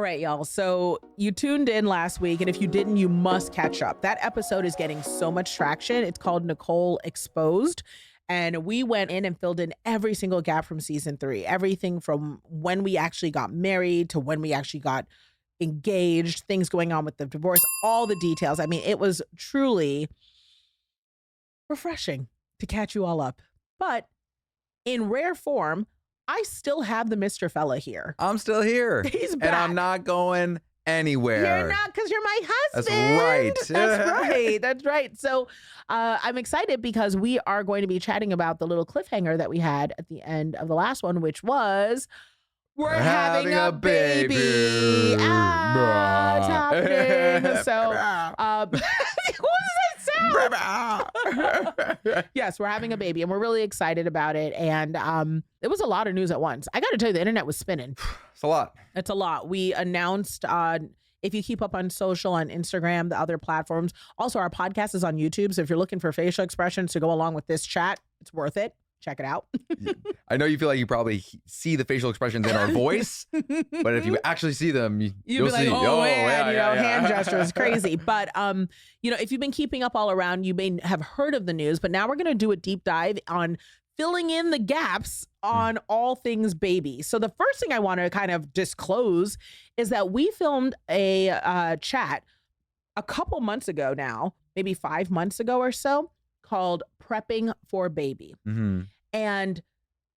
right, y'all. So you tuned in last week, and if you didn't, you must catch up. That episode is getting so much traction. It's called Nicole Exposed. And we went in and filled in every single gap from season 3. Everything from when we actually got married to when we actually got engaged, things going on with the divorce, all the details. I mean, it was truly refreshing to catch you all up. But in rare form, I still have the Mr. Fella here. I'm still here. He's back. And I'm not going anywhere. You're not, because you're my husband. That's right. That's right. That's right. So I'm excited because we are going to be chatting about the little cliffhanger that we had at the end of the last one, which was we're having a baby. It's happening. So what does that sound? Yes, we're having a baby and we're really excited about it. And it was a lot of news at once. I got to tell you, the internet was spinning. It's a lot. It's a lot. We announced, if you keep up on social, on Instagram, the other platforms. Also, our podcast is on YouTube. So if you're looking for facial expressions to go along with this chat, it's worth it. Check it out. I know you feel like you probably see the facial expressions in our voice, but if you actually see them, you'll be like, see. oh man, hand gestures, crazy. But if you've been keeping up all around, you may have heard of the news. But now we're going to do a deep dive on filling in the gaps on all things baby. So the first thing I want to kind of disclose is that we filmed a chat a couple months ago now, maybe 5 months ago or so, called Prepping for Baby. Mm-hmm. And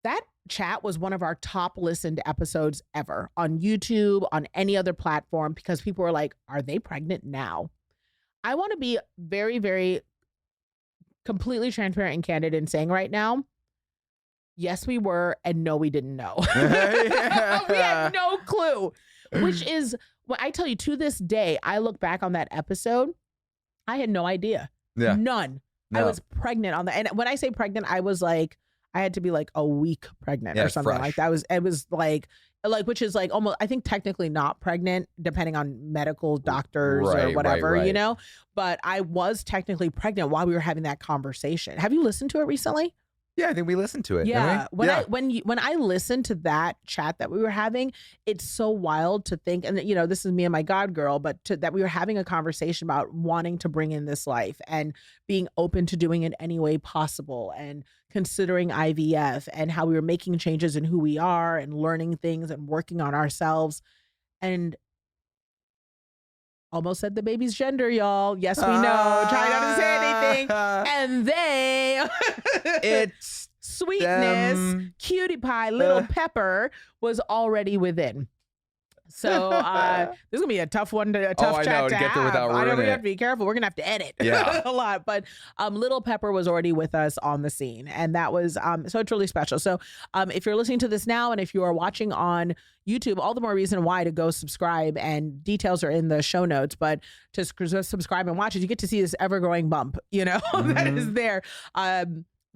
that chat was one of our top listened episodes ever on YouTube, on any other platform, because people were like, are they pregnant now? I want to be very, very completely transparent and candid in saying right now, yes, we were, and no, we didn't know. We had no clue, which is when I tell you, to this day, I look back on that episode, I had no idea. Yeah. None. No. I was pregnant on that. And when I say pregnant, I was like, I had to be like a week pregnant or something like that. It was like, which is like almost, I think technically not pregnant, depending on medical doctors or whatever, you know, but I was technically pregnant while we were having that conversation. Have you listened to it recently? Yeah, I think we listened to it. Yeah. When I listened to that chat that we were having, it's so wild to think, and this is me and my God girl, but that we were having a conversation about wanting to bring in this life and being open to doing it any way possible and considering IVF and how we were making changes in who we are and learning things and working on ourselves. And almost said the baby's gender, y'all. Yes, we know. Try not to say anything. And it's sweetness, cutie pie, little pepper was already within. So this is gonna be a tough one, chat to get there without ruining I know we it. have to be careful. We're gonna have to edit a lot, but little pepper was already with us on the scene, and that was so it's really special. So if you're listening to this now, and if you are watching on YouTube, all the more reason why to go subscribe, and details are in the show notes. But to subscribe and watch it, you get to see this ever-growing bump, that is there.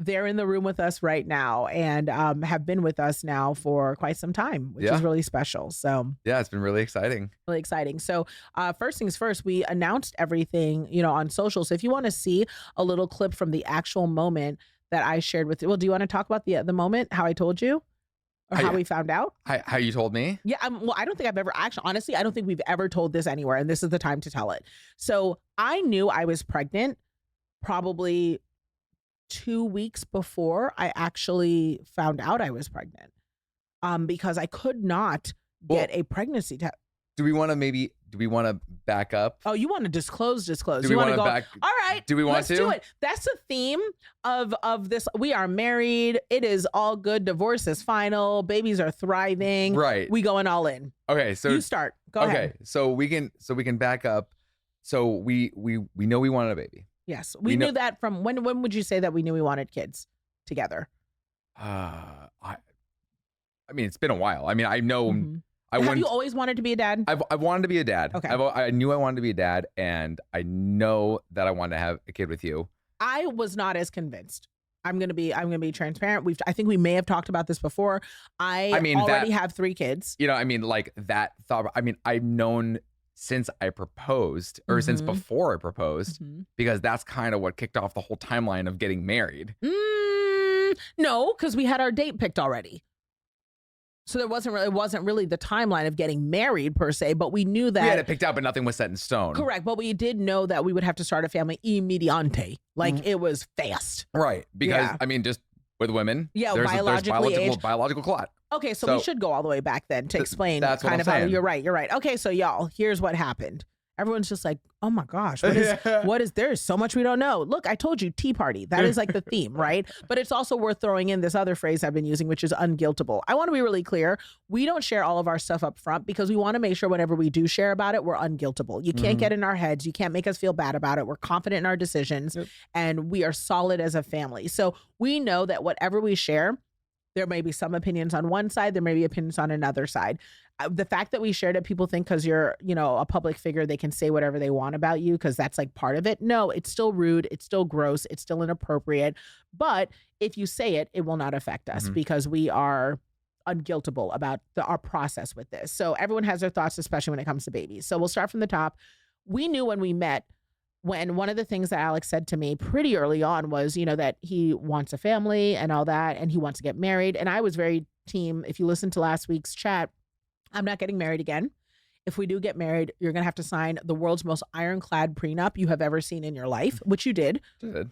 They're in the room with us right now and have been with us now for quite some time, which is really special. So yeah, it's been really exciting. Really exciting. So first things first, we announced everything, on social. So if you want to see a little clip from the actual moment that I shared with you, well, do you want to talk about the moment, how I told you? Or how we found out? How you told me? Yeah. Well, I don't think I've ever honestly, I don't think we've ever told this anywhere. And this is the time to tell it. So I knew I was pregnant probably 2 weeks before I actually found out I was pregnant, because I could not get a pregnancy test. Do we want to back up? Oh, you want to disclose? Do you want to go? Back? All right. Do we want let's to? do it. That's the theme of this. We are married. It is all good. Divorce is final. Babies are thriving. Right. We going all in. Okay. So you start. Go ahead. Okay. So we can back up. So we know we wanted a baby. Yes, we knew that from when would you say that we knew we wanted kids together? I mean, it's been a while. I mean, I know. Mm-hmm. Have you always wanted to be a dad? I've wanted to be a dad. Okay. I knew I wanted to be a dad, and I know that I wanted to have a kid with you. I was not as convinced. I'm gonna be transparent. I think we may have talked about this before. I already have 3 kids. Like that thought. I mean, I've known since I proposed, or since before I proposed, because that's kind of what kicked off the whole timeline of getting married. No, because we had our date picked already. So it wasn't really the timeline of getting married per se, but we knew that. We had it picked out, but nothing was set in stone. Correct. But we did know that we would have to start a family immediante. Like it was fast. Right. Because I mean, just with women, there's biological clock. Okay, so we should go all the way back then to explain that's kind what of I'm how saying. you're right. Okay, so y'all, here's what happened. Everyone's just like, oh my gosh, there's so much we don't know. Look, I told you, tea party. That is like the theme, right? But it's also worth throwing in this other phrase I've been using, which is unguiltable. I want to be really clear. We don't share all of our stuff up front because we want to make sure whenever we do share about it, we're unguiltable. You can't get in our heads. You can't make us feel bad about it. We're confident in our decisions and we are solid as a family. So we know that whatever we share, there may be some opinions on one side. There may be opinions on another side. The fact that we shared it, people think because you're, a public figure, they can say whatever they want about you because that's like part of it. No, it's still rude. It's still gross. It's still inappropriate. But if you say it, it will not affect us because we are unguiltable about our process with this. So everyone has their thoughts, especially when it comes to babies. So we'll start from the top. We knew when we met, when one of the things that Alex said to me pretty early on was, that he wants a family and all that, and he wants to get married. And I was very team, if you listen to last week's chat, I'm not getting married again. If we do get married, you're going to have to sign the world's most ironclad prenup you have ever seen in your life, which you did.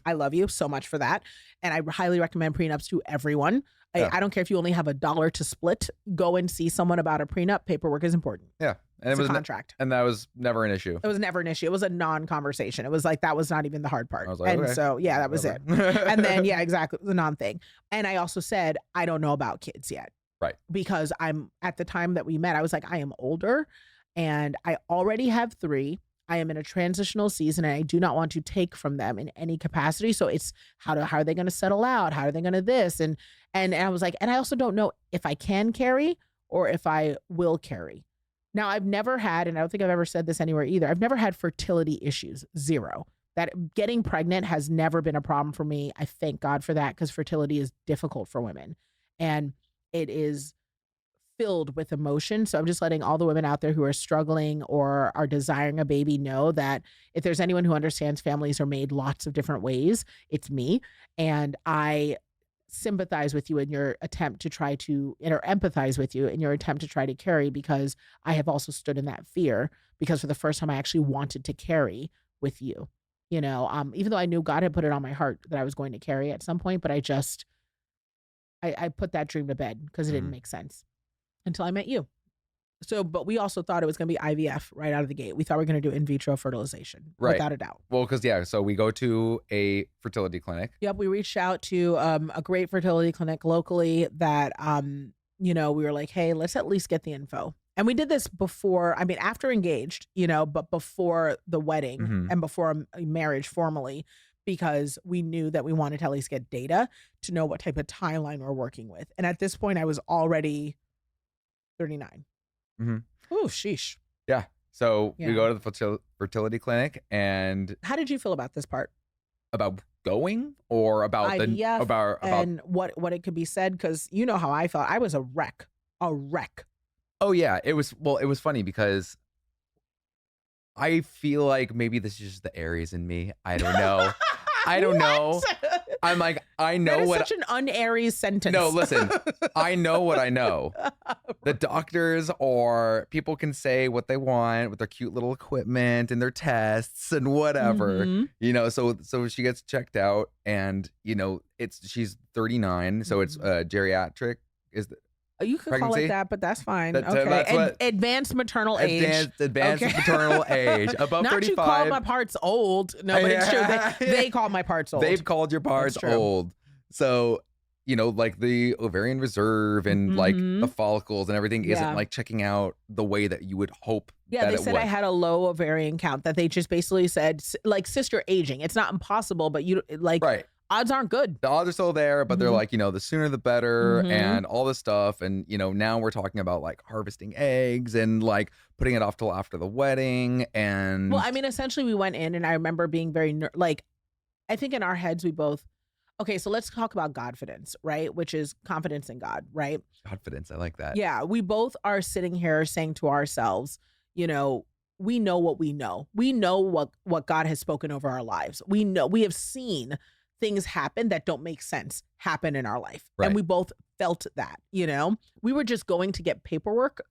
I love you so much for that. And I highly recommend prenups to everyone. Yeah. I don't care if you only have $1 to split. Go and see someone about a prenup. Paperwork is important. Yeah. And it was a contract. And that was never an issue. It was never an issue. It was a non-conversation. It was like, that was not even the hard part. I was like, and so, yeah, that was it. And then, yeah, exactly. The non-thing. And I also said, I don't know about kids yet. Right. Because at the time that we met, I was like, I am older and I already have 3. I am in a transitional season and I do not want to take from them in any capacity. So it's how are they going to settle out? How are they going to this? And I was like, and I also don't know if I can carry or if I will carry. Now I've never had, and I don't think I've ever said this anywhere either, I've never had fertility issues. 0. That getting pregnant has never been a problem for me. I thank God for that because fertility is difficult for women. And it is filled with emotion. So I'm just letting all the women out there who are struggling or are desiring a baby know that if there's anyone who understands families are made lots of different ways, it's me. And I sympathize with you in your attempt to try to, or empathize with you in your attempt to try to carry, because I have also stood in that fear because for the first time I actually wanted to carry with you, even though I knew God had put it on my heart that I was going to carry at some point, but I put that dream to bed because it didn't make sense until I met you. So, but we also thought it was going to be IVF right out of the gate. We thought we were going to do in vitro fertilization, without a doubt. Well, because, so we go to a fertility clinic. Yep. We reached out to a great fertility clinic locally that, we were like, hey, let's at least get the info. And we did this before, after engaged, but before the wedding and before a marriage formally, because we knew that we wanted to at least get data to know what type of timeline we're working with. And at this point, I was already 39. Oh, sheesh. Yeah. So we go to the fertility clinic, and how did you feel about this part? About going or about IVF about and what it could be said? Because you know how I felt. I was a wreck. Oh yeah. It was funny because I feel like maybe this is just the Aries in me. I don't know. I don't know. I'm like, I know that is what such an un-Aries sentence. No, listen, I know what I know. The doctors or people can say what they want with their cute little equipment and their tests and whatever, so she gets checked out and, she's 39. So it's geriatric you could pregnancy? Call it that, but that's fine. That's advanced maternal age. Advanced maternal age. Above Not 35. Not you call my parts old. No, but it's true. They call my parts old. They've called your parts old. So, like the ovarian reserve and like the follicles and everything isn't like checking out the way that you would hope. Yeah, they said I had a low ovarian count, that they just basically said like sister aging. It's not impossible, but odds aren't good. The odds are still there, but they're like, the sooner the better and all this stuff. And, now we're talking about like harvesting eggs and like putting it off till after the wedding. And well, essentially we went in and I remember being very, I think in our heads we both, okay, so let's talk about Godfidence, right? Which is confidence in God, right? Godfidence, I like that. Yeah, we both are sitting here saying to ourselves, we know what we know. We know what God has spoken over our lives. We know, we have seen things happen that don't make sense happen in our life. Right. And we both felt that, we were just going to get paperwork,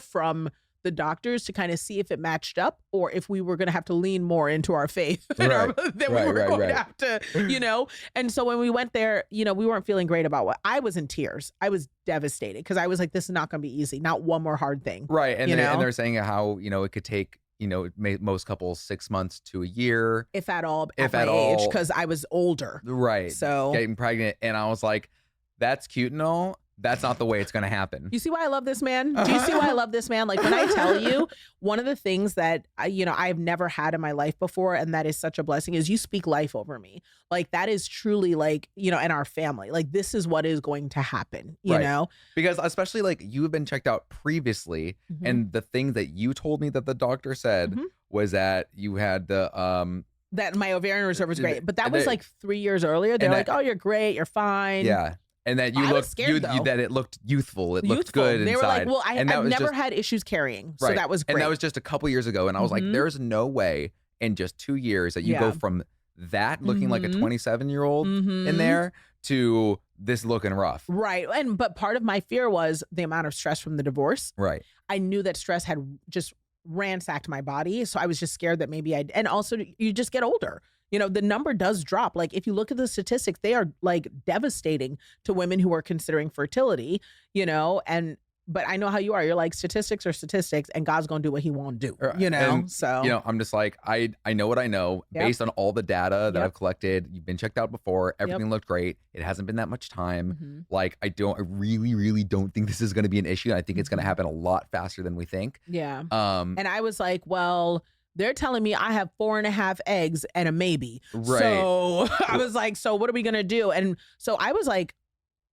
from the doctors to kind of see if it matched up or if we were going to have to lean more into our faith than we were going to have to, And so when we went there, we weren't feeling great about what I was in tears. I was devastated because I was like, this is not going to be easy. Not one more hard thing. Right. And they're saying how, it could take, most couples 6 months to a year. If at all, at my age, because I was older. Right. So getting pregnant. And I was like, that's cute and all. That's not the way it's going to happen. You see why I love this man? Do you see why I love this man? Like when I tell you, one of the things that, I've never had in my life before, and that is such a blessing, is you speak life over me. Like that is truly like, in our family, like this is what is going to happen, you know? Because especially like you have been checked out previously. And the thing that you told me that the doctor said was that you had the, that my ovarian reserve was great. But that was like 3 years earlier. They're like, oh, you're great. You're fine. Yeah. And that you looked, that it looked youthful. It looked good They inside. were like, well, I've never had issues carrying. So that was great. And that was just a couple years ago. And I was like, there's no way in just 2 years that you go from that looking like a 27-year-old in there to this looking rough. Right. But part of my fear was the amount of stress from the divorce. Right. I knew that stress had just ransacked my body. So I was just scared that maybe and also you just get older. The number does drop. Like if you look at the statistics, they are like devastating to women who are considering fertility, but I know how you are. You're like, statistics are statistics and God's going to do what he won't do, And, so. I'm just like, I know what I know based on all the data that I've collected. You've been checked out before. Everything looked great. It hasn't been that much time. Like, I really, really don't think this is going to be an issue. I think it's going to happen a lot faster than we think. Yeah. And I was like, well, they're telling me I have 4.5 eggs and a maybe. Right. So I was like, so what are we going to do? And so I was like,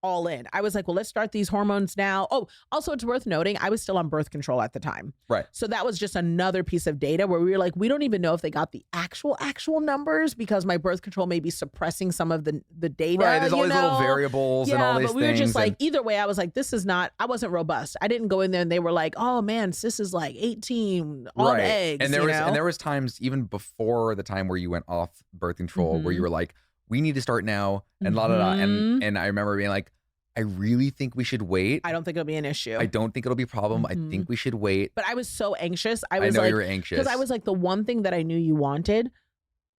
all in. I was like, well, let's start these hormones now. Oh, also it's worth noting, I was still on birth control at the time. Right. So that was just another piece of data where we were like, we don't even know if they got the actual numbers because my birth control may be suppressing some of the data. Right. There's all these little variables and all these things. Yeah, but we were just like, either way, I was like, I wasn't robust. I didn't go in there and they were like, oh man, sis is like 18 on eggs. And there was times even before the time where you went off birth control where you were like, we need to start now and la la la. And I remember being like, I really think we should wait. I don't think it'll be an issue. I don't think it'll be a problem. I think we should wait. But I was so anxious. I know you were anxious. Because I was like, the one thing that I knew you wanted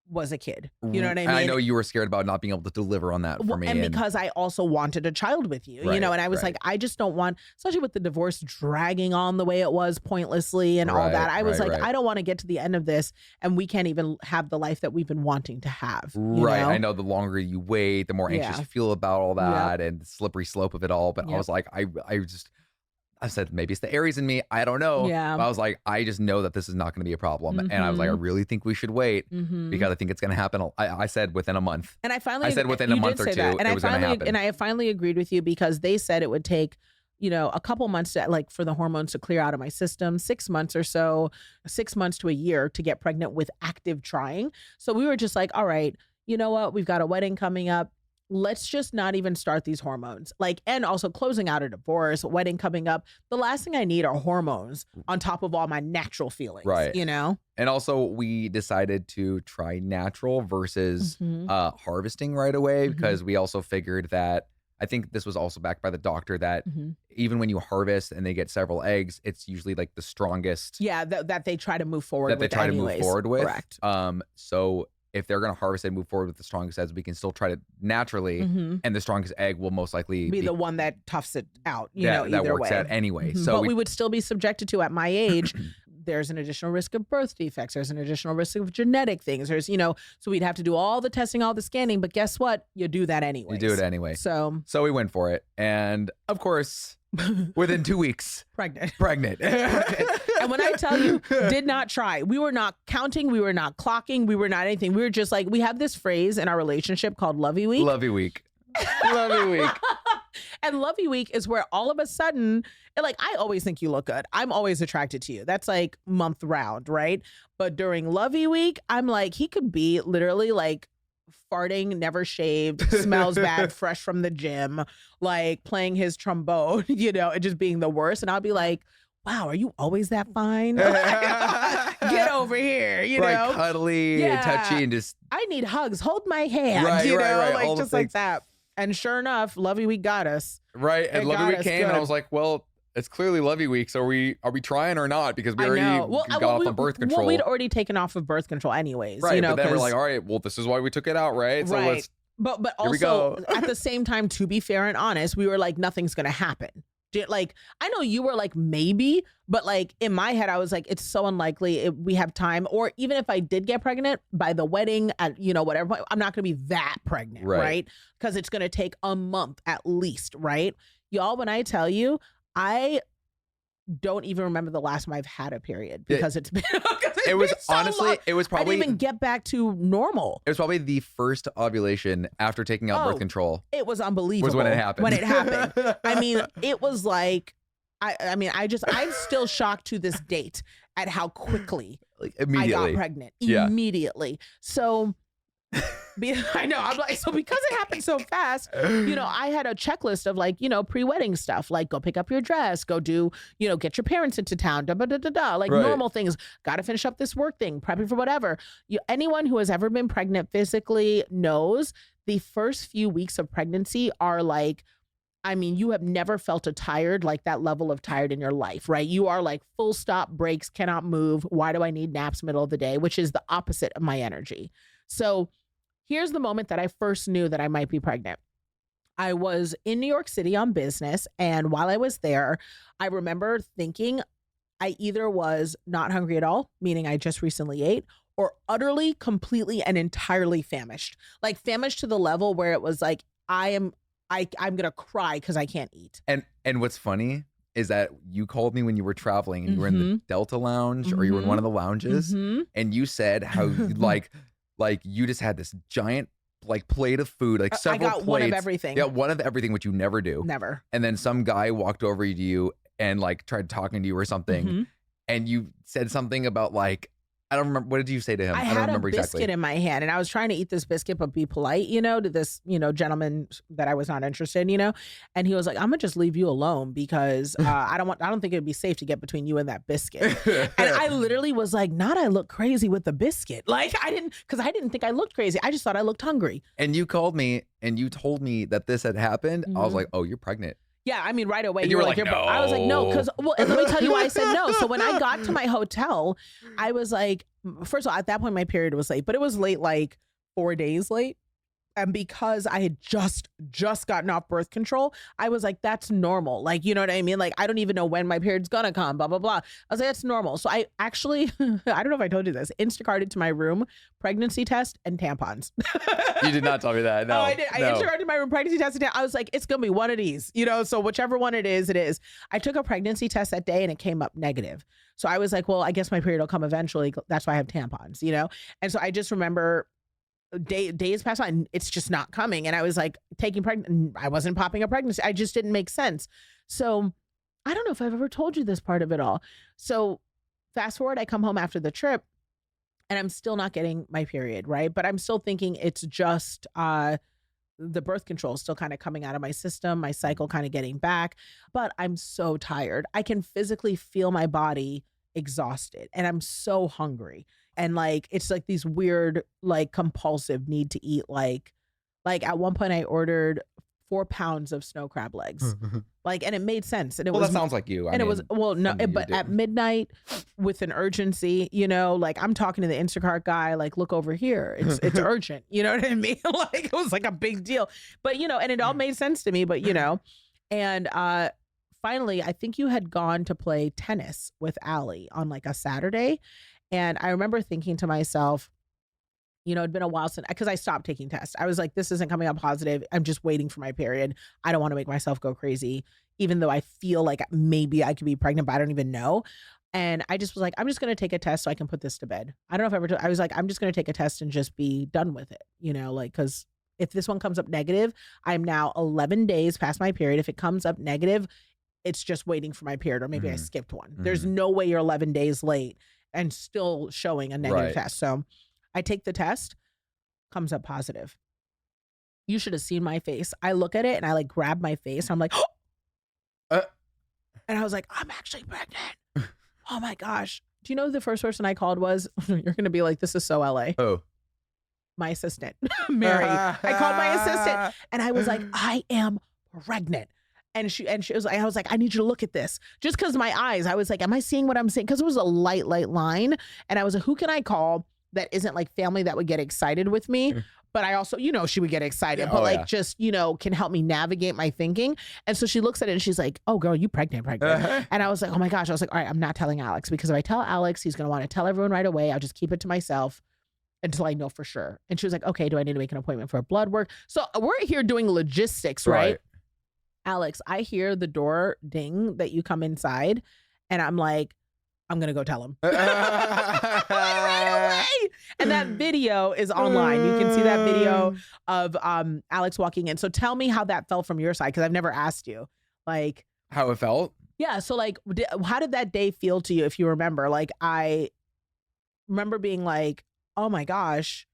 was a kid. You know what I mean? And I know you were scared about not being able to deliver on that for me. And because I also wanted a child with you, and I was like, I just don't want, especially with the divorce dragging on the way it was pointlessly and all that. I was like, I don't want to get to the end of this and we can't even have the life that we've been wanting to have. Right. You know? I know the longer you wait, the more anxious you feel about all that and the slippery slope of it all. But I was like, I said, maybe it's the Aries in me. I don't know. Yeah. But I was like, I just know that this is not going to be a problem. And I was like, I really think we should wait because I think it's going to happen. I said within a month. And I said within a month or two, it was going to happen. And I finally agreed with you because they said it would take, a couple months for the hormones to clear out of my system, 6 months or so, 6 months to a year to get pregnant with active trying. So we were just like, all right, you know what? We've got a wedding coming up. Let's just not even start these hormones. And also closing out a divorce, wedding coming up. The last thing I need are hormones on top of all my natural feelings. Right. And also we decided to try natural versus harvesting right away because we also figured that, I think this was also backed by the doctor, that even when you harvest and they get several eggs, it's usually like the strongest. Yeah, that they try to move forward with. That they try to move forward with. Correct. So if they're going to harvest and move forward with the strongest eggs, we can still try to naturally, and the strongest egg will most likely be the one that toughs it out, that either works way. out anyway. So but we would still be subjected to, at my age, there's an additional risk of birth defects. There's an additional risk of genetic things. There's, so we'd have to do all the testing, all the scanning, but guess what? You do that anyway. You do it anyway. So we went for it. And of course, within 2 weeks, pregnant. And when I tell you, did not try. We were not counting. We were not clocking. We were not anything. We were just like, we have this phrase in our relationship called Lovey Week. Lovey Week. Lovey Week. And Lovey Week is where all of a sudden, I always think you look good. I'm always attracted to you. That's like month round, right? But during Lovey Week, I'm like, he could be literally like farting, never shaved, smells bad, fresh from the gym, like playing his trombone, and just being the worst. And I'll be like, wow, are you always that fine? Get over here, you know? Cuddly and touchy and just. I need hugs. Hold my hand, Right, you know? right. Like All the just like things. that. And sure enough, Lovey Week got us. Right. And It Lovey got Week us came and I good. was like, well, it's clearly Lovey Week. So are we trying or not? Because we I already know. got off on birth control. Well, we'd already taken off of birth control anyways. Right. You know, but then we're like, all right, well, this is why we took it out, right? So right. let's. But Here we also go. at the same time, to be fair and honest, we were like, nothing's gonna happen. Like, I know you were like, maybe, but like in my head, I was like, it's so unlikely we have time. Or even if I did get pregnant by the wedding at, you know, whatever point, I'm not going to be that pregnant, right? Because it's going to take a month at least, right? Y'all, when I tell you, I don't even remember the last time I've had a period because it's been. It was so honestly, long. it was probably. I didn't even get back to normal. It was probably the first ovulation after taking out birth control. It was unbelievable. Was when it happened. When it happened. I mean, it was like, I'm still shocked to this date at how quickly I got pregnant. Yeah. Immediately. So I know. I'm like, so because it happened so fast, you know, I had a checklist of like, you know, pre-wedding stuff, like go pick up your dress, go do, you know, get your parents into town, like normal things. Got to finish up this work thing, prepping for whatever. Anyone who has ever been pregnant physically knows the first few weeks of pregnancy are like, I mean, you have never felt a tired, like that level of tired in your life, right? You are like full stop, breaks, cannot move. Why do I need naps middle of the day? Which is the opposite of my energy. So here's the moment that I first knew that I might be pregnant. I was in New York City on business. And while I was there, I remember thinking I either was not hungry at all, meaning I just recently ate, or utterly, completely, and entirely famished. Like famished to the level where it was like, I'm going to cry because I can't eat. And what's funny is that you called me when you were traveling and you were in the Delta Lounge or you were in one of the lounges and you said how like you just had this giant like plate of food, like several I got plates. one of everything. Yeah, one of everything, which you never do. Never. And then some guy walked over to you and like tried talking to you or something. And you said something about like, I don't remember. What did you say to him? I don't remember had a biscuit in my hand and I was trying to eat this biscuit, but be polite, you know, to this, you know, gentleman that I was not interested in, you know, and he was like, I'm gonna just leave you alone because I don't think it'd be safe to get between you and that biscuit. And I literally was like, not I look crazy with the biscuit. Like I didn't think I looked crazy. I just thought I looked hungry. And you called me and you told me that this had happened. I was like, oh, you're pregnant. Yeah, I mean, right away. And you were like, no. I was like, no, because, well, and let me tell you why I said no. So when I got to my hotel, I was like, first of all, at that point, my period was late, but it was late, like 4 days late. And because I had just gotten off birth control, I was like, that's normal. Like, you know what I mean? Like, I don't even know when my period's gonna come, blah, blah, blah. I was like, that's normal. So I actually, I don't know if I told you this, Instacarted to my room, pregnancy test and tampons. You did not tell me that. No, I did. I Instacarted my room, pregnancy test and tampons. I was like, it's gonna be one of these, you know? So whichever one it is, it is. I took a pregnancy test that day and it came up negative. So I was like, well, I guess my period will come eventually. That's why I have tampons, you know? And so I just remember days passed by and it's just not coming. And I was like I wasn't popping a pregnancy. I just didn't make sense. So I don't know if I've ever told you this part of it all. So fast forward, I come home after the trip and I'm still not getting my period, right? But I'm still thinking it's just the birth control is still kind of coming out of my system, my cycle kind of getting back. But I'm so tired. I can physically feel my body exhausted and I'm so hungry. And like, it's like these weird, like compulsive need to eat. Like at one point I ordered 4 pounds of snow crab legs. Like, and it made sense. And it was, that sounds like you. It was, well, no, but at midnight with an urgency, you know, like I'm talking to the Instacart guy, like, look over here. It's urgent. You know what I mean? Like it was like a big deal, but you know, and it all made sense to me, but you know, and, finally, I think you had gone to play tennis with Allie on like a Saturday. And I remember thinking to myself, you know, it'd been a while since, because I stopped taking tests. I was like, this isn't coming up positive. I'm just waiting for my period. I don't want to make myself go crazy, even though I feel like maybe I could be pregnant, but I don't even know. And I just was like, I'm just going to take a test so I can put this to bed. I don't know if I was like, I'm just going to take a test and just be done with it, you know, like, because if this one comes up negative, I'm now 11 days past my period. If it comes up negative, it's just waiting for my period, or maybe I skipped one. There's no way you're 11 days late and still showing a negative test. So I take the test, comes up positive. You should have seen my face. I look at it and I like grab my face. I'm like, And I was like, I'm actually pregnant. Oh my gosh. Do you know who the first person I called was? You're going to be like, this is so LA. Oh. My assistant, Mary. I called my assistant and I was like, I am pregnant. And she was like, I was like, I need you to look at this. Just because my eyes, I was like, am I seeing what I'm seeing? Because it was a light line. And I was like, who can I call that isn't like family that would get excited with me? But I also, she would get excited, but just, can help me navigate my thinking. And so she looks at it and she's like, oh girl, you pregnant. And I was like, oh my gosh. I was like, all right, I'm not telling Alex, because if I tell Alex, he's going to want to tell everyone right away. I'll just keep it to myself until I know for sure. And she was like, okay, do I need to make an appointment for blood work? So we're here doing logistics, right? Alex, I hear the door ding that you come inside and I'm like, I'm going to go tell him. Right away. And that video is online. You can see that video of Alex walking in. So tell me how that felt from your side, because I've never asked you. Like, how it felt? Yeah. So like, how did that day feel to you, if you remember? Like, I remember being like, oh my gosh,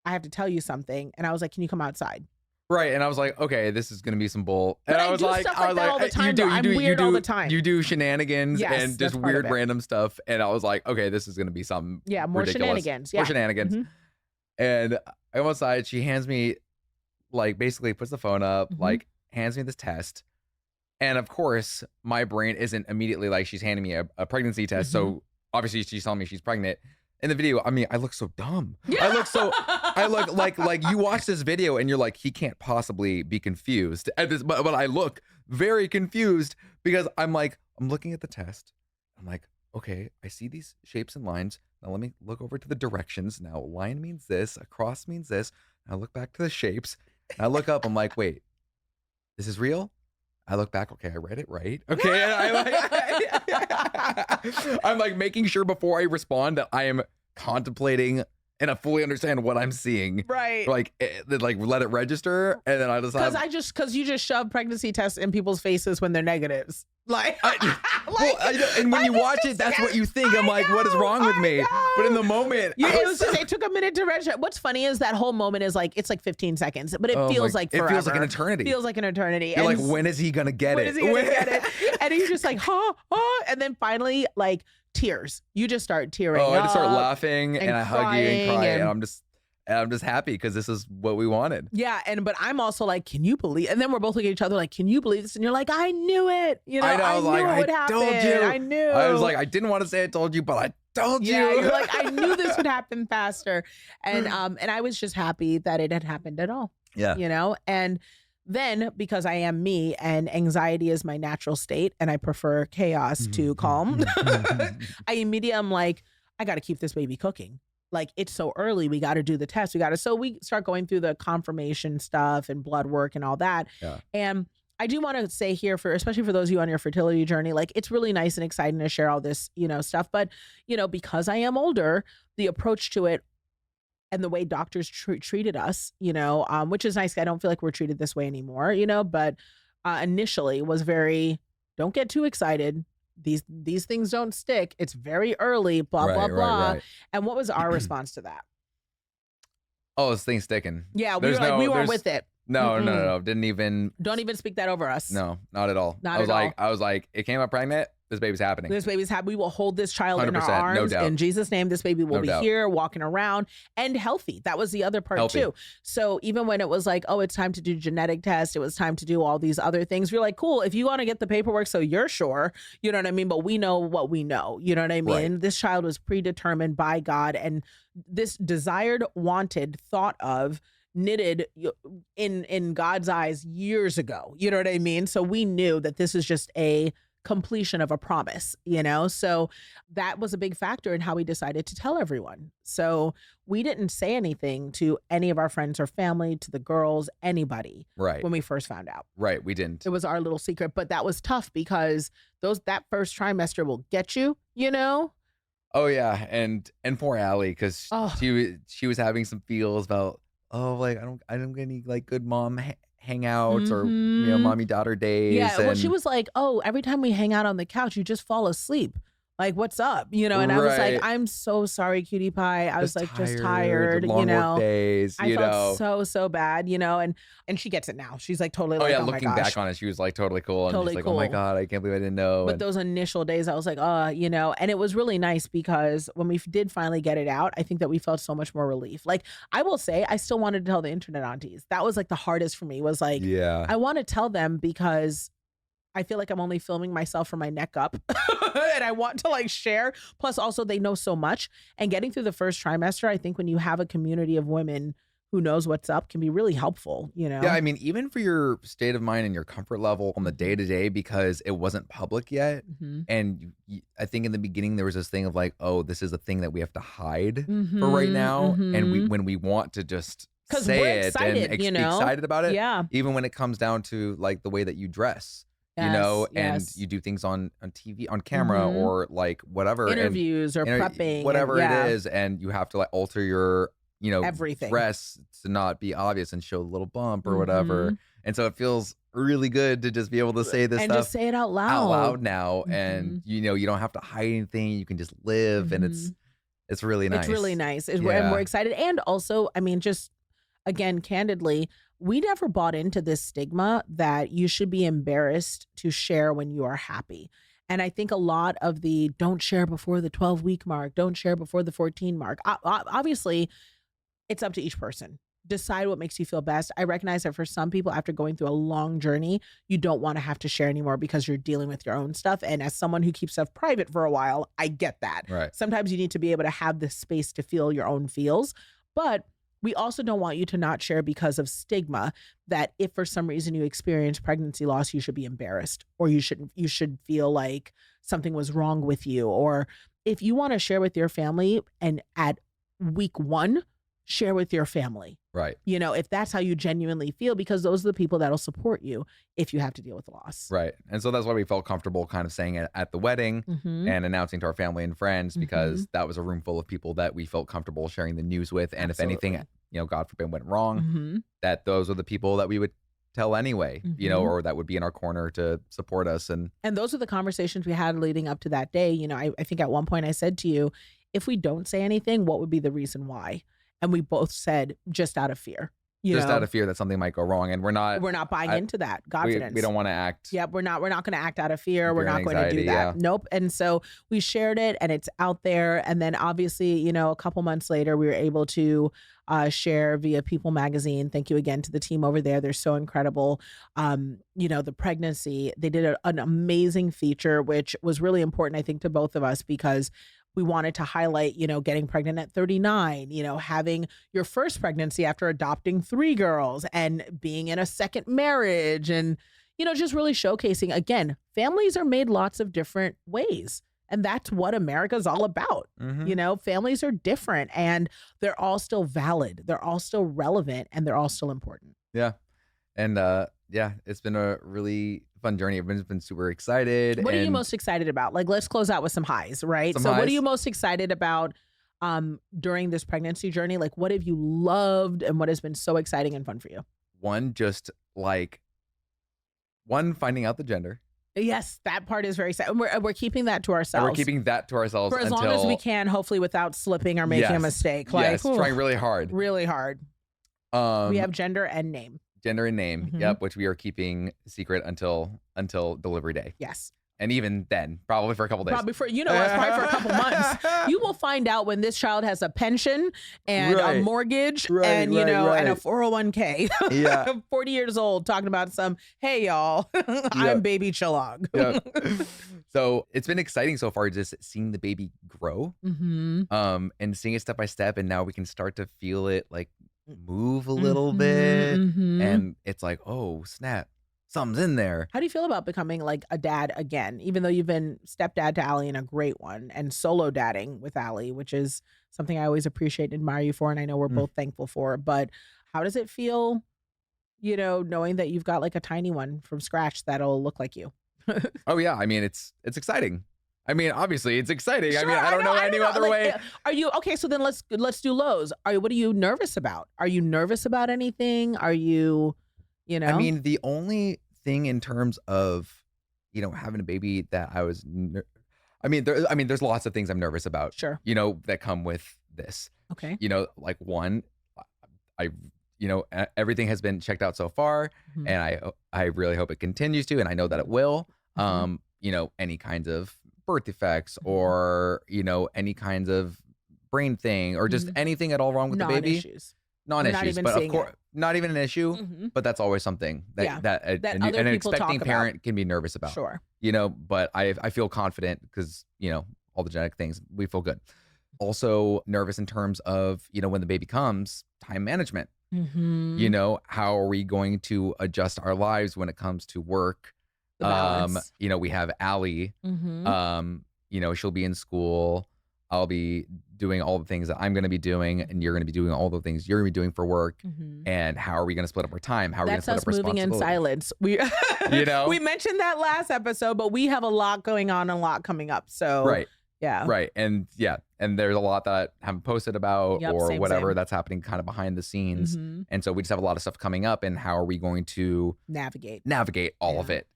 I have to tell you something. And I was like, can you come outside? Right. And I was like, okay, this is going to be some bull. But and I was like, stuff like that all the time. I'm weird all the time. You do shenanigans and just weird random stuff. And I was like, okay, this is going to be something more ridiculous. Shenanigans. More shenanigans. Mm-hmm. And I go outside. She hands me, like, basically puts the phone up, like, hands me this test. And of course, my brain isn't immediately like, she's handing me a pregnancy test. So obviously she's telling me she's pregnant. In the video, I mean, I look so dumb. I look like you watch this video and you're like, he can't possibly be confused. But I look very confused because I'm looking at the test. I'm like, okay, I see these shapes and lines. Now let me look over to the directions. Now a line means this, a cross means this. I look back to the shapes. And I look up, I'm like, wait, this is real? I look back, okay, I read it right. Okay, and I'm like making sure before I respond that I am contemplating and I fully understand what I'm seeing. Right. Like let it register, and then I decide. Because you just shove pregnancy tests in people's faces when they're negatives. Like, and when you watch it, that's what you think. I'm like, what is wrong with me? But in the moment, it took a minute to register. What's funny is that whole moment is like, it's like 15 seconds, but it feels like forever. It feels like an eternity. Feels like an eternity. You're like, when is he gonna get it? When is he gonna get it? And he's just like, and then finally, like, tears. You just start tearing. I just start laughing and I hug you and cry, and I'm just happy because this is what we wanted. Yeah, but I'm also like, can you believe? And then we're both looking at each other like, can you believe this? And you're like, I knew it. I knew it would happen. Told you. I knew. I was like, I didn't want to say I told you, but I told you. Yeah, you're like, I knew this would happen faster. And I was just happy that it had happened at all. Yeah. And then, because I am me and anxiety is my natural state and I prefer chaos to calm, I immediately am like, I got to keep this baby cooking. Like, it's so early. We got to do the test. So we start going through the confirmation stuff and blood work and all that. Yeah. And I do want to say here, especially for those of you on your fertility journey, like, it's really nice and exciting to share all this, stuff. But, because I am older, the approach to it and the way doctors treated us, which is nice. I don't feel like we're treated this way anymore, but initially was very, don't get too excited. These things don't stick. It's very early, blah, blah, blah. Right. And what was our response to that? Oh, this thing's sticking. Yeah, we weren't with it. No. Don't even speak that over us. No, not at all. I was like, it came up pregnant. This baby's happening. We will hold this child in our arms. No doubt. In Jesus' name, this baby will be here, walking around and healthy. That was the other part too. So even when it was like, oh, it's time to do genetic test, it was time to do all these other things. We're like, cool, if you want to get the paperwork so you're sure, you know what I mean? But we know what we know, you know what I mean? Right. This child was predetermined by God, and this desired, wanted, thought of, knitted in God's eyes years ago. You know what I mean? So we knew that this is just a completion of a promise, so that was a big factor in how we decided to tell everyone. So we didn't say anything to any of our friends or family, to the girls, anybody, right, when we first found out. Right, we didn't. It was our little secret, but that was tough because that first trimester will get you, Oh yeah, and poor Allie, because she was having some feels about, like, I don't get any like good mom hangouts or mommy daughter days. Yeah, well, she was like, oh, every time we hang out on the couch, you just fall asleep. Like, what's up? You know, and I was like, Right. I'm so sorry, cutie pie. I was like, just Tired, tired, long work days, I felt so bad, and she gets it now. She's like totally Oh like, yeah, oh my looking gosh, back on it, she was like totally cool, and she's totally like, "Oh my cool. god, I can't believe I didn't know." But those initial days, I was like, and it was really nice because when we did finally get it out, I think that we felt so much more relief. Like, I will say, I still wanted to tell the internet aunties. That was like the hardest for me, was like, Yeah. I want to tell them because I feel like I'm only filming myself from my neck up and I want to like share. Plus, also, they know so much. And getting through the first trimester, I think when you have a community of women who knows what's up can be really helpful, Yeah, I mean, even for your state of mind and your comfort level on the day to day, because it wasn't public yet. Mm-hmm. And I think in the beginning there was this thing of like, oh, this is a thing that we have to hide Mm-hmm. for right now, Mm-hmm. and when we want to just 'Cause say we're it excited, and be excited about it, Yeah. even when it comes down to like the way that you dress. Yes, And yes. you do things on TV, on camera, Mhm. or like whatever, Interviews or prepping, whatever and, it is, and you have to like alter your, everything. dress to not be obvious and show a little bump or whatever. Mhm. And so it feels really good to just be able to say this And stuff just say it out loud. out loud now, and Mhm. you don't have to hide anything. You can just live, and it's really nice. It's really nice. And Yeah. we're excited. And also, I mean, just again, candidly, we never bought into this stigma that you should be embarrassed to share when you are happy. And I think a lot of the don't share before the 12-week mark, don't share before the 14 mark. Obviously, it's up to each person. Decide what makes you feel best. I recognize that for some people, after going through a long journey, you don't want to have to share anymore because you're dealing with your own stuff. And as someone who keeps stuff private for a while, I get that. Right. Sometimes you need to be able to have the space to feel your own feels. But we also don't want you to not share because of stigma, that if for some reason you experience pregnancy loss, you should be embarrassed, or you should feel like something was wrong with you. Or if you want to share with your family, and at week 1, share with your family. Right. If that's how you genuinely feel, because those are the people that'll support you if you have to deal with loss. Right. And so that's why we felt comfortable kind of saying it at the wedding Mhm. and announcing to our family and friends, because that was a room full of people that we felt comfortable sharing the news with. And if anything, God forbid, went wrong, Mhm. that those are the people that we would tell anyway, Mhm. or that would be in our corner to support us. And those are the conversations we had leading up to that day. I think at one point I said to you, if we don't say anything, what would be the reason why? And we both said, just out of fear. just out of fear that something might go wrong. And we're not buying into that. Confidence. we don't want to act. Yep, we're not going to act out of fear. We're not going to do anxiety, that. yeah. Nope. And so we shared it, and it's out there. And then obviously, a couple months later, we were able to share via People Magazine. Thank you again to the team over there. They're so incredible. The pregnancy, they did an amazing feature, which was really important, I think, to both of us, because we wanted to highlight, getting pregnant at 39, having your first pregnancy after adopting 3 girls, and being in a second marriage, and, just really showcasing, again, families are made lots of different ways. And that's what America's all about. Mhm. Families are different, and they're all still valid. They're all still relevant, and they're all still important. Yeah. And it's been a really fun journey. I've been super excited. What are you and most excited about? Like, let's close out with some highs, right? Some So what are highs? you most excited about during this pregnancy journey? Like, what have you loved, and what has been so exciting and fun for you? One, finding out the gender. Yes, that part is very exciting. We're keeping that to And ourselves. we're keeping that to ourselves for as until long as we can, hopefully without slipping or making a Yes. mistake. Yes, Like, trying really hard. really hard. We have gender and name. Gender and name. Mhm. Yep, which we are keeping secret until delivery day. Yes. And even then, probably for a couple days. Probably for probably for a couple months. You will find out when this child has a pension and a Right. mortgage Right, and right, and a right. 401k. Yeah. 40 years old, talking about some, hey y'all, Yeah. I'm baby Chillog. Yep. So it's been exciting so far, just seeing the baby grow, Mm-hmm. and seeing it step by step, and now we can start to feel it like move a little bit, Mm-hmm. and it's like, oh snap, something's in there. How do you feel about becoming like a dad again, even though you've been stepdad to Allie and a great one, and solo dadding with Allie, which is something I always appreciate and admire you for, and I know we're both thankful for. But how does it feel, knowing that you've got like a tiny one from scratch that'll look like you? Oh yeah, I mean it's exciting. I mean, obviously it's exciting. I Sure, mean, I don't know any other Like, way. Are you okay? So then let's do lows. What are you nervous about? Are you nervous about anything? Are you, I mean, the only thing in terms of, having a baby that I there's lots of things I'm nervous about, Sure. that come with this. Okay. Like one, I, everything has been checked out so far, Mhm. and I really hope it continues to, and I know that it will. Mhm. Any kinds of birth defects Mhm. or, any kinds of brain thing or just Mhm. anything at all wrong with the baby. Non-issues. We're not Non-issues, even but of seeing course, it. not even an issue, Mhm. but that's always something Yeah. that That an other people expecting talk about. parent can be nervous about. Sure. But I feel confident because, all the genetic things, we feel good. Also nervous in terms of, when the baby comes, time management. Mhm. How are we going to adjust our lives when it comes to work? The balance. We have Allie. Mhm. She'll be in school. I'll be doing all the things that I'm going to be doing, and you're going to be doing all the things you're going to be doing for work. Mhm. And how are we going to split up our time? How are we going to That's split us up moving in responsibilities? silence. We You know? we mentioned that last episode, but we have a lot going on and a lot coming up. So Right. yeah. Right. And there's a lot that I haven't posted about Yep, or same, whatever same. that's happening kind of behind the scenes. Mhm. And so we just have a lot of stuff coming up, and how are we going to Navigate. all of Yeah. it,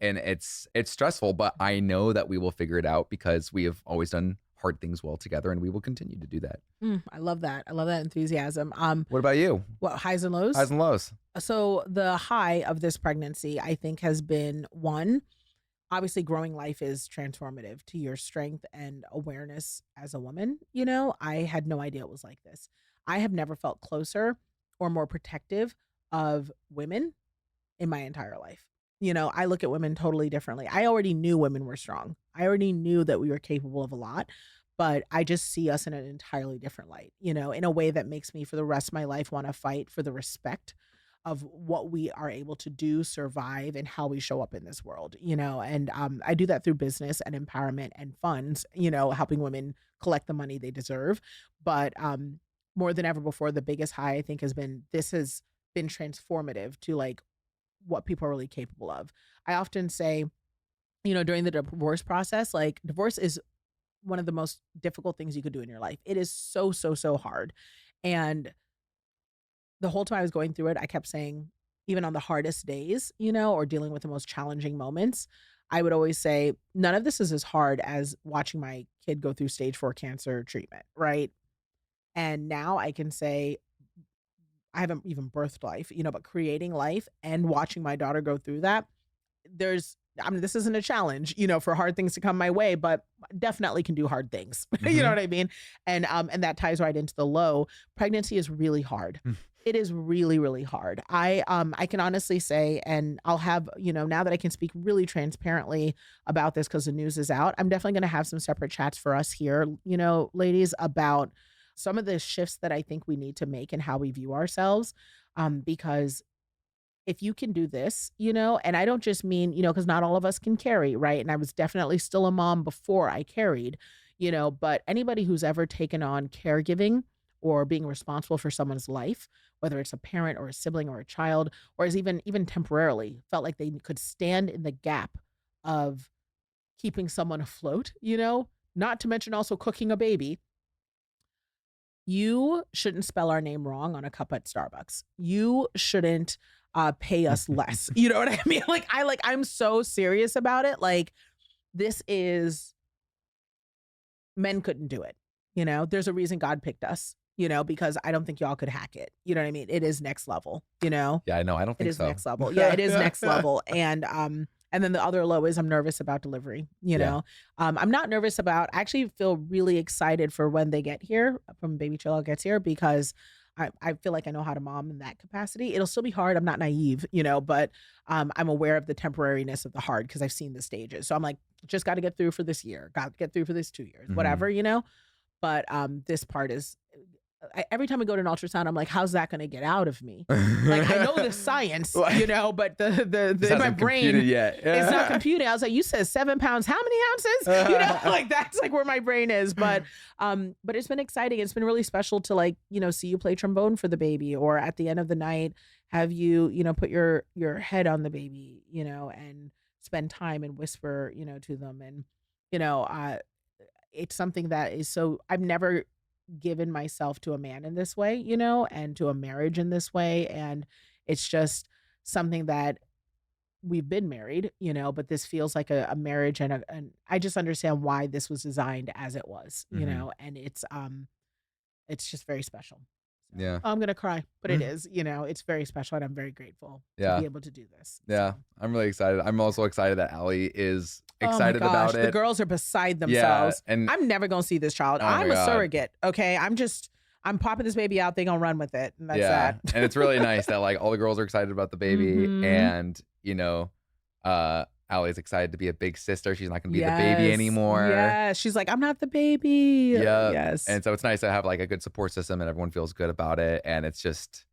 and it's stressful, but I know that we will figure it out because we have always done hard things well together, and we will continue to do that. I love that. I love that enthusiasm. What about you? What, highs and lows? Highs and lows. So the high of this pregnancy, I think, has been one, obviously growing life is transformative to your strength and awareness as a woman. I had no idea it was like this. I have never felt closer or more protective of women in my entire life. I look at women totally differently. I already knew women were strong. I already knew that we were capable of a lot, but I just see us in an entirely different light, in a way that makes me for the rest of my life want to fight for the respect of what we are able to do, survive, and how we show up in this world, and I do that through business and empowerment and funds, helping women collect the money they deserve. But more than ever before, the biggest high I think has been this has been transformative to like what people are really capable of. I often say, during the divorce process, like divorce is one of the most difficult things you could do in your life. It is so, so, so hard. And the whole time I was going through it, I kept saying, even on the hardest days, or dealing with the most challenging moments, I would always say, none of this is as hard as watching my kid go through stage 4 cancer treatment, right? And now I can say, I haven't even birthed life, but creating life and watching my daughter go through that, this isn't a challenge, for hard things to come my way, but definitely can do hard things. You know Mhm. what I mean? And that ties right into the low. Pregnancy is really hard. Mm. It is really, really hard. I can honestly say, and I'll have, now that I can speak really transparently about this because the news is out, I'm definitely going to have some separate chats for us here, ladies, about some of the shifts that I think we need to make in how we view ourselves. Because if you can do this, and I don't just mean, because not all of us can carry, right? And I was definitely still a mom before I carried, but anybody who's ever taken on caregiving or being responsible for someone's life, whether it's a parent or a sibling or a child, or is even temporarily felt like they could stand in the gap of keeping someone afloat, not to mention also cooking a baby. You shouldn't spell our name wrong on a cup at Starbucks. You shouldn't pay us less. You know what I mean? I'm so serious about it. Like this is men couldn't do it. There's a reason God picked us, because I don't think y'all could hack it. You know what I mean? It is next level, Yeah, I know. I don't It think is so. next level. Yeah, it is next level. And then the other low is I'm nervous about delivery, Yeah. I'm not nervous about, I actually feel really excited for when they get here, from baby Chilla gets here, because I feel like I know how to mom in that capacity. It'll still be hard. I'm not naive, but I'm aware of the temporariness of the hard because I've seen the stages. So I'm like, just got to get through for this year, got to get through for this 2 years, Mhm. whatever. But this part is, every time I go to an ultrasound, I'm like, how's that going to get out of me? Like, I know the science, Like, but the This in my hasn't computed brain, yet. it's not computing. I was like, you said 7 pounds, how many ounces? Like that's like where my brain is. But it's been exciting. It's been really special to like, see you play trombone for the baby, or at the end of the night, have you, put your head on the baby, and spend time and whisper, to them. And, you know, uh, it's something that is so, I've never given myself to a man in this way, and to a marriage in this way. And it's just something that we've been married, but this feels like a marriage, and I just understand why this was designed as it was, Mhm. and it's just very special. So Yeah. I'm gonna cry, but it Mhm. is, it's very special, and I'm very grateful to Yeah. be able to do this. Yeah. So I'm really excited. I'm also excited that Allie is oh my excited gosh, about the it. girls are beside Yeah. themselves. And I'm never gonna see this child. oh my I'm a God. surrogate, okay? I'm popping this baby out, they gonna run with it, and that's Yeah. that. And it's really nice that like all the girls are excited about the baby Mhm. and, Allie's excited to be a big sister. She's not gonna be the baby Yes. anymore. Yes. She's like, "I'm not the baby." Yep. Yes. And so it's nice to have like a good support system and everyone feels good about it. And it's just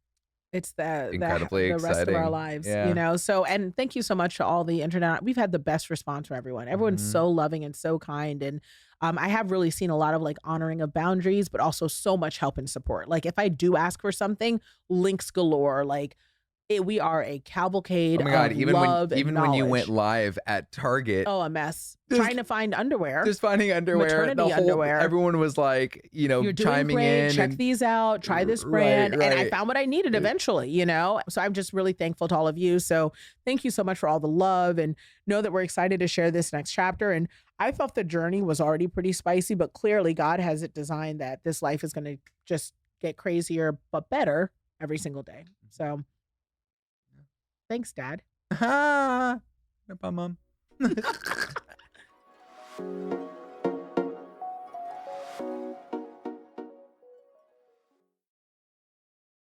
It's the incredibly the rest of our exciting. lives, Yeah. So, and thank you so much to all the internet. We've had the best response from everyone. Everyone's Mhm. so loving and so kind, and I have really seen a lot of like honoring of boundaries, but also so much help and support. Like if I do ask for something, links galore. Like we are a Oh cavalcade my God. of love and Even when you went knowledge. live at Target, Oh, a mess. just Trying to find underwear, just finding underwear, maternity underwear. everyone was like, You're doing chiming great. in Check and these out. Try this right, brand. And I right. found what I needed eventually. So I'm just really thankful to all of you. So thank you so much for all the love, and know that we're excited to share this next chapter. And I thought the journey was already pretty spicy, but clearly God has it designed that this life is going to just get crazier, but better every single day. So thanks, Dad. No problem, Mom.